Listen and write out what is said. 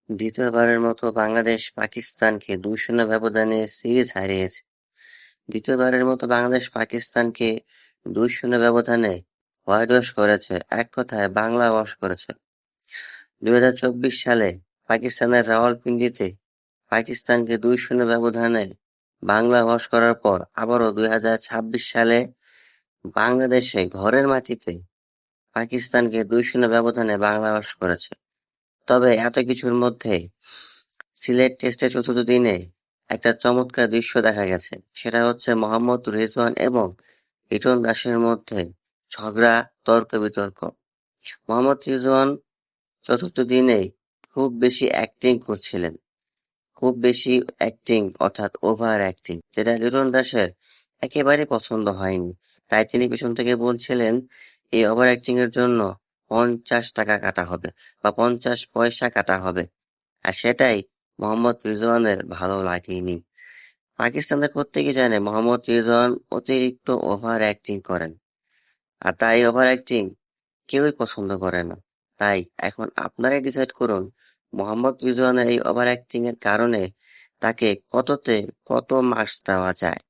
দ্বিতীয়বারের মতো বাংলাদেশ পাকিস্তানকে ২-০ ব্যবধানে সিরিজ হারিয়েছে। দ্বিতীয়বারের মতো বাংলাদেশ পাকিস্তানকে ২-০ ব্যবধানে হোয়াইট ওয়াশ করেছে, এক কথায় বাংলা ওয়াশ করেছে। ২০২৪ সালে পাকিস্তানের রাওয়ালপিন্ডিতে পাকিস্তানকে ২-০ ব্যবধানে বাংলা ওয়াশ করার পর আবারও ২০২৬ সালে বাংলাদেশে ঘরের মাটিতে পাকিস্তানকে ২-০ ব্যবধানে বাংলা ওয়াশ করেছে। তবে এত কিছুর মধ্যে সিলেট টেস্টের চতুর্থ দিনে একটা চমৎকার দৃশ্য দেখা গেছে। সেটা হচ্ছে মোহাম্মদ রিজওয়ান এবং লিটন দাসের মধ্যে ঝগড়া, তর্ক-বিতর্ক। মোহাম্মদ রিজওয়ান চতুর্থ দিনেই খুব বেশি অ্যাক্টিং করছিলেন। খুব বেশি অ্যাক্টিং অর্থাৎ ওভার অ্যাক্টিং, যেটা লিটন দাসের একেবারে পছন্দ হয়নি। তাই তিনি পেছন থেকে বলছিলেন এই ওভার অ্যাক্টিং এর জন্য ৫০ টাকা কাটা হবে বা ৫০ পয়সা কাটা হবে। আর সেটাই মোহাম্মদ রিজওয়ানের ভালো লাগেনি। পাকিস্তানের প্রত্যেকেই জানে মোহাম্মদ রিজওয়ান অতিরিক্ত ওভার অ্যাক্টিং করেন। আর তাই ওভার অ্যাক্টিং কেউই পছন্দ করে না। তাই এখন আপনারাই ডিসাইড করুন মোহাম্মদ রিজওয়ানের এই ওভার অ্যাক্টিং এর কারণে তাকে কততে কত মার্কস দেওয়া যায়।